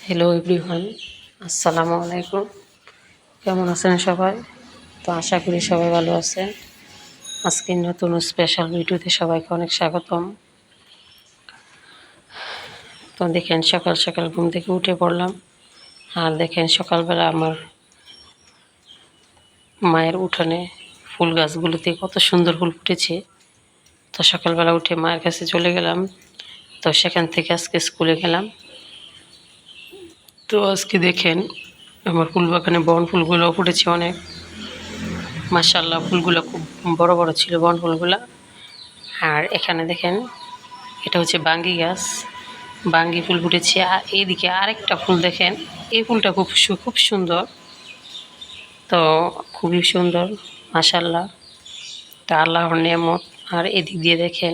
Hello everyone, আসসালামু আলাইকুম। কেমন আছেন সবাই? তো আশা করি সবাই ভালো আছেন। আজকের নতুন স্পেশাল ভিডিওতে সবাইকে অনেক স্বাগতম। তো দেখেন সকাল সকাল ঘুম থেকে উঠে পড়লাম, আর দেখেন সকালবেলা আমার মায়ের উঠানে ফুল গাছগুলোতে কত সুন্দর ফুল ফুটেছে। তো সকালবেলা উঠে মায়ের কাছে চলে গেলাম। তো সেখান থেকে আজকে স্কুলে গেলাম। তো আজকে দেখেন আমার ফুল বাগানে বন ফুলগুলো ফুটেছে অনেক। মাশাআল্লাহ, ফুলগুলো খুব বড় বড় ছিল বন ফুলগুলা। আর এখানে দেখেন এটা হচ্ছে বাঙ্গি গাছ, বাঙ্গি ফুল ফুটেছে। আর এইদিকে আরেকটা ফুল দেখেন, এই ফুলটা খুব সুন্দর। তো খুবই সুন্দর মাশাআল্লাহ, তা আল্লাহর নিয়ামত। আর এদিক দিয়ে দেখেন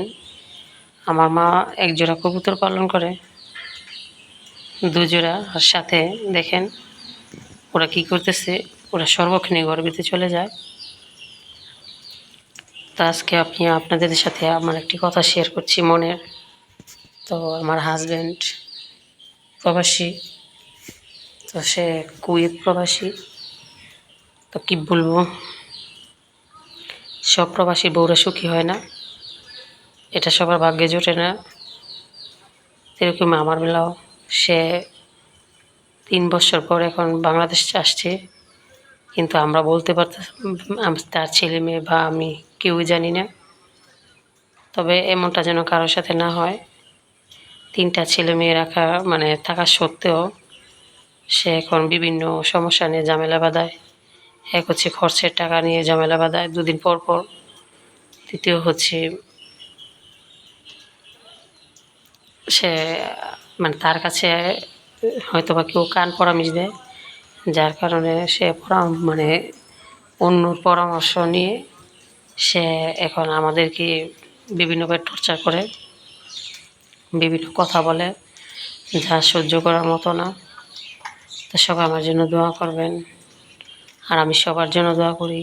আমার মা একজোড়া কবুতর পালন করে, দুজোড়া। আর সাথে দেখেন ওরা কি করতেছে, ওরা শরবত নিয়ে ঘরের ভিতরে চলে যায়। তা আজকে আপনাদের সাথে আমার একটি কথা শেয়ার করছি মনের। তো আমার হাজব্যান্ড প্রবাসী, তো সে কুয়েত প্রবাসী। তো কি বলবো, সব প্রবাসী বউরা সুখী হয় না, এটা সবার ভাগ্যে জোটে না। এরকম আমার বেলাও, সে 3 বছর পর এখন বাংলাদেশ আসছে, কিন্তু আমরা বলতে পারতাম তার ছেলে মেয়ে বা আমি কেউই জানি না। তবে এমনটা যেন কারোর সাথে না হয়। 3টা ছেলে মেয়ে রাখা মানে থাকা সত্ত্বেও সে এখন বিভিন্ন সমস্যা নিয়ে ঝামেলা বাঁধায়। এক হচ্ছে খরচের টাকা নিয়ে ঝামেলা বাঁধায় 2 দিন পর পর। দ্বিতীয় হচ্ছে সে মানে তার কাছে হয়তো বা কেউ কান পরামর্শ দেয়, যার কারণে সে মানে অন্যর পরামর্শ নিয়ে সে এখন আমাদেরকে বিভিন্নভাবে টর্চার করে, বিভিন্ন কথা বলে, যা সহ্য করার মতো না। তো সবাই আমার জন্য দোয়া করবেন। আর আমি সবার জন্য দোয়া করি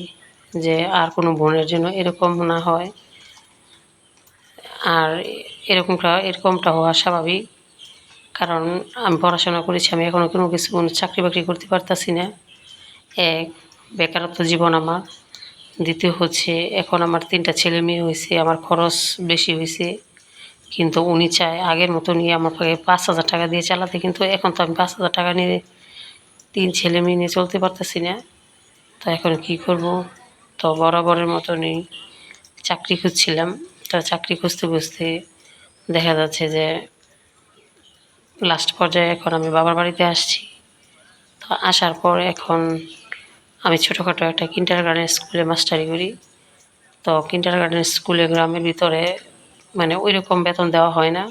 যে আর কোনো বোনের জন্য এরকম না হয়। আর এরকমটা হওয়া স্বাভাবিক, কারণ আমি পড়াশোনা করেছি, আমি এখনও কোনো চাকরি বাকরি করতে পারতাছি না। এক, বেকারত্ব জীবন আমার। দ্বিতীয় হচ্ছে এখন আমার 3টা ছেলে মেয়ে হয়েছে, আমার খরচ বেশি হয়েছে। কিন্তু উনি চায় আগের মতো নিয়ে আমাকে 5,000 টাকা দিয়ে চালাতে, কিন্তু এখন তো আমি 5,000 টাকা নিয়ে 3 ছেলে মেয়ে নিয়ে চলতে পারতেছি না। তো এখন কী করব? তো বরাবরের মতনই চাকরি খুঁজছিলাম। তো চাকরি খুঁজতে খুঁজতে দেখা যাচ্ছে যে লাস্ট পর্যায়ে এখন আমি বাবার বাড়িতে আসছি। তো আসার পর এখন আমি ছোটোখাটো একটা কিন্ডারগার্টেন স্কুলে মাস্টারি করি। তো কিন্ডারগার্টেন স্কুলে গ্রামের ভিতরে মানে ওই রকম বেতন দেওয়া হয় না।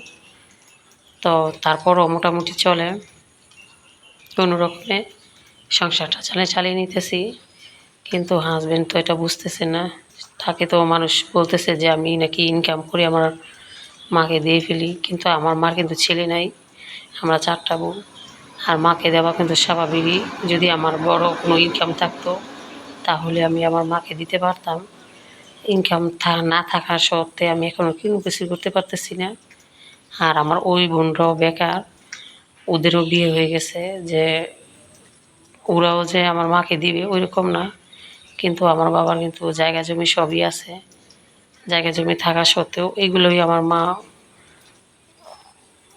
তো তারপরও মোটামুটি চলে, কোনো রকমে সংসারটা চালিয়ে নিতেছি। কিন্তু হাজব্যান্ড তো এটা বুঝতেছে না। তাকে তো মানুষ বলতেছে যে আমি নাকি ইনকাম করি আমার মাকে দিয়ে ফেলি, কিন্তু আমার মার কিন্তু ছেলে নাই, আমরা 4টা বোন। আর মাকে দেওয়া কিন্তু স্বাভাবিকই। যদি আমার বড় কোনো ইনকাম থাকতো তাহলে আমি আমার মাকে দিতে পারতাম। ইনকাম না থাকা সত্ত্বে আমি এখনও কোনো কিছু করতে পারতেছি না। আর আমার ওই বোনরাও বেকার, ওদেরও বিয়ে হয়ে গেছে, যে ওরাও যে আমার মাকে দিবে ওইরকম না। কিন্তু আমার বাবার কিন্তু জায়গা জমি সবই আছে। জায়গা জমি থাকা সত্ত্বেও এগুলোই আমার মা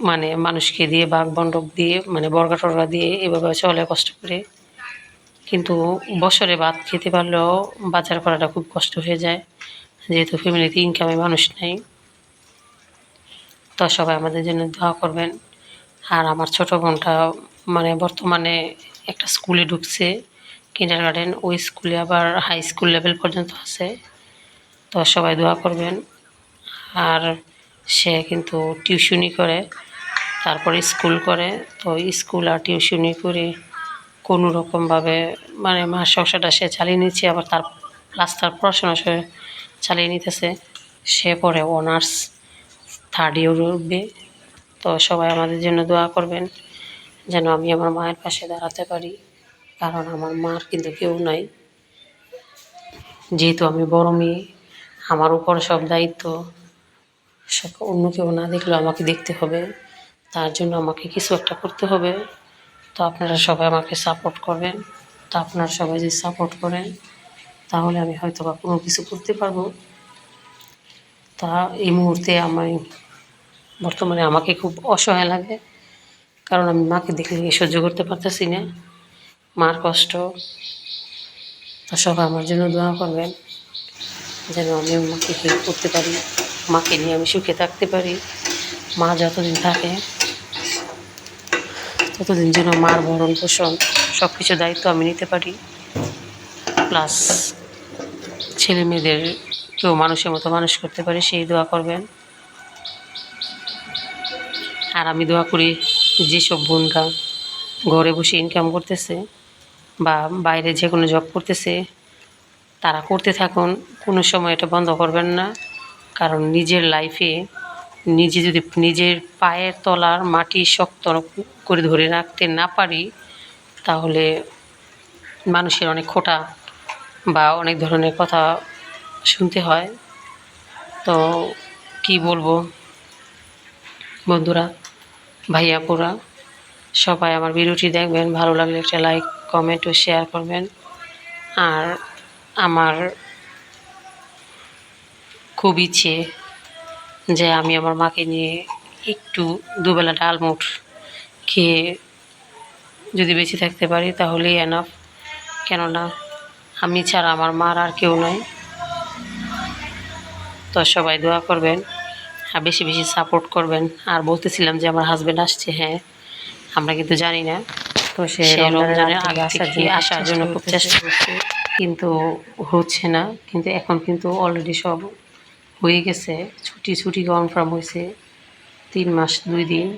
মানে মানুষকে দিয়ে ভাগ বন্টক দিয়ে মানে বর্গা টর্গা দিয়ে এভাবে চলে কষ্ট করে। কিন্তু বছরে ভাত খেতে পারলেও বাজার করাটা খুব কষ্ট হয়ে যায়, যেহেতু ফ্যামিলিতে ইনকামে মানুষ নেই। তো সবাই আমাদের জন্য দোয়া করবেন। আর আমার ছোটো বোনটা মানে বর্তমানে একটা স্কুলে ঢুকছে, কিন্ডারগার্টেন। ওই স্কুলে আবার হাই স্কুল লেভেল পর্যন্ত আছে। তো সবাই দোয়া করবেন। আর সে কিন্তু টিউশনি করে, তারপরে স্কুল করে। তো স্কুল আর টিউশনি করে কোনো রকমভাবে মানে মার সংসারটা সে চালিয়ে নিচ্ছে। আবার তার পড়াশোনা সে চালিয়ে নিতেছে। সে পড়ে অনার্স 3rd ইয়ারে উঠবে। তো সবাই আমাদের জন্য দোয়া করবেন যেন আমি আমার মায়ের পাশে দাঁড়াতে পারি, কারণ আমার মার কিন্তু কেউ নাই। যেহেতু আমি বড় মেয়ে, আমার উপর সব দায়িত্ব, অন্য কেউ না দেখলেও আমাকে দেখতে হবে। তার জন্য আমাকে কিছু একটা করতে হবে। তো আপনারা সবাই আমাকে সাপোর্ট করবেন। তো আপনারা সবাই যদি সাপোর্ট করেন তাহলে আমি হয়তো বা কোনো কিছু করতে পারবো। তা এই মুহূর্তে আমি বর্তমানে আমাকে খুব অসহায় লাগে, কারণ আমি মাকে দেখলে সহ্য করতে পারতেছি না, মার কষ্ট। তো সবাই আমার জন্য দোয়া করবেন যেন আমি মাকে হেল্প করতে পারি, মাকে নিয়ে আমি সুখে থাকতে পারি। মা যতদিন থাকে ততদিন যেন মার ভরণ পোষণ সব কিছু দায়িত্ব আমি নিতে পারি, প্লাস ছেলে মেয়েদেরকেও মানুষের মতো মানুষ করতে পারি, সেই দোয়া করবেন। আর আমি দোয়া করি যেসব বোনরা ঘরে বসে ইনকাম করতেছে বা বাইরে যে কোনো জব করতেছে তারা করতে থাকুন, কোনো সময় এটা বন্ধ করবেন না। কারণ নিজের লাইফে নিজে যদি নিজের পায়ের তলার মাটি শক্ত করে ধরে রাখতে না পারি তাহলে মানুষের অনেক খোঁটা বা অনেক ধরনের কথা শুনতে হয়। তো কি বলবো বন্ধুরা, ভাইয়াপুরা, সবাই আমার ভিডিওটি দেখবেন, ভালো লাগলে একটা লাইক কমেন্ট ও শেয়ার করবেন। আর আমার খুব ইচ্ছে যে আমি আমার মাকে নিয়ে একটু দুবেলা ডালমুট খেয়ে যদি বেঁচে থাকতে পারি তাহলেই এনাফ। কেননা আমি ছাড়া আমার মার আর কেউ নাই। তো সবাই দোয়া করবেন আর বেশি বেশি সাপোর্ট করবেন। আর বলতেছিলাম যে আমার হাজব্যান্ড আসছে, হ্যাঁ আমরা কিন্তু জানি না। তো সে রমজানের আগে আসার জন্য খুব চেষ্টা করছে, কিন্তু হচ্ছে না। কিন্তু এখন কিন্তু অলরেডি সব হয়ে গেছে, ছুটি কনফার্ম হয়েছে 3 মাস 2 দিন,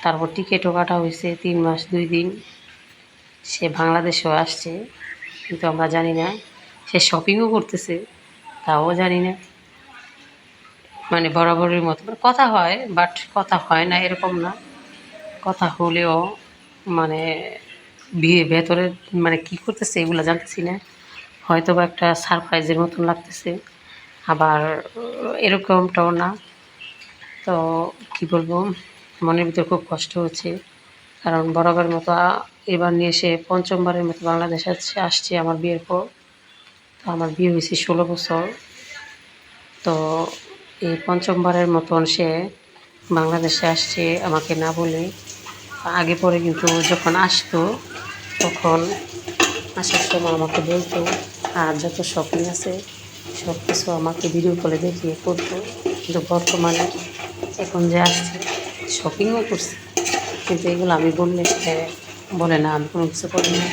তারপর টিকিটও কাটা হয়েছে 3 মাস 2 দিন। সে বাংলাদেশেও আসছে, কিন্তু আমরা জানি না। সে শপিংও করতেছে, তাও জানি না। মানে বরাবরের মতো কথা হয়, বাট কথা হয় না এরকম না, কথা হলেও মানে বিয়ে ভেতরে মানে কী করতেছে এগুলো জানতেছি না। হয়তো বা একটা সারপ্রাইজের মতন লাগতেছে, আবার এরকমটাও না। তো কী বলবো, মনের ভিতর খুব কষ্ট হচ্ছে, কারণ বরাবরের মতো এবার নিয়ে এসে 5মবারের মতো বাংলাদেশে আসছে আমার বিয়ের পর। তো আমার বিয়ে হয়েছে 16 বছর। তো এই 5মবারের মতন সে বাংলাদেশে আসছে আমাকে না বলে। আগে পরে কিন্তু যখন আসতো তখন আসার সময় আমাকে বলতো, আর যত শপিং আছে সব কিছু আমাকে ভিডিও কলে দেখিয়ে করতো। কিন্তু বর্তমানে এখন যে আসছে শপিংও করছে, কিন্তু এগুলো আমি বললে সে বলে না আমি কোনো কিছু করি না,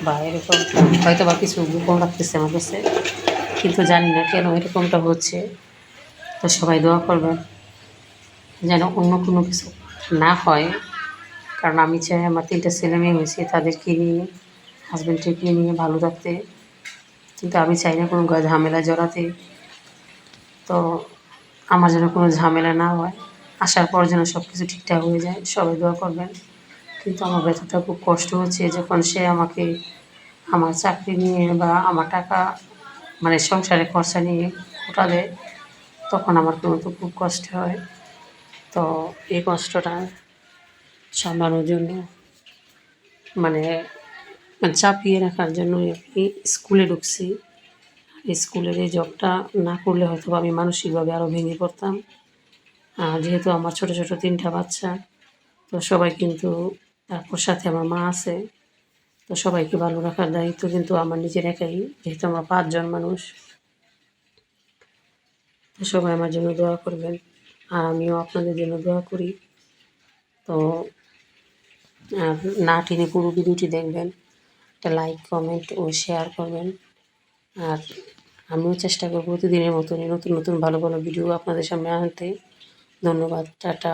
বা এরকম হয়তো বা কিছু গোপন রাখতেছে আমার কাছে, কিন্তু জানি না কেন এরকমটা হচ্ছে। তো সবাই দোয়া করবেন যেন অন্য কোনো কিছু না হয়, কারণ আমি চাই আমার 3টা ছেলে মেয়ে হয়েছে তাদেরকে নিয়ে, হাজব্যান্ডকে নিয়ে ভালো থাকতে, কিন্তু আমি চাই না কোনো ঝামেলা জড়াতে। তো আমার যেন কোনো ঝামেলা না হয়, আসার পর যেন সব কিছু ঠিকঠাক হয়ে যায়, সবাই দোয়া করবেন। কিন্তু আমার ব্যথাটা খুব কষ্ট হচ্ছে, যখন সে আমাকে আমার চাকরি নিয়ে বা আমার টাকা মানে সংসারে খরচা নিয়ে খোটা দেয়, তখন আমার কিন্তু খুব কষ্ট হয়। তো এই কষ্টটা সামলানোর জন্য মানে চাপিয়ে রাখার জন্য আমি স্কুলে ঢুকছি। স্কুলের এই জবটা না করলে হয়তো আমি মানসিকভাবে আরও ভেঙে পড়তাম। আর যেহেতু আমার ছোটো ছোটো 3টা বাচ্চা, তো সবাই কিন্তু, তারপর সাথে আমার মা আছে, তো সবাইকে ভালো রাখার দায়িত্ব কিন্তু আমার নিজের একাই, যেহেতু আমরা 5 জন মানুষ। তো সবাই আমার জন্য দোয়া করবেন আর আমিও আপনাদের জন্য দোয়া করি। তো আর না টেনে পুরো ভিডিওটি দেখবেন, একটা লাইক কমেন্ট ও শেয়ার করবেন। আর আমিও চেষ্টা করব প্রতিদিনের মতনই নতুন নতুন ভালো ভালো ভিডিও আপনাদের সামনে আনতে। ধন্যবাদ, টাটা।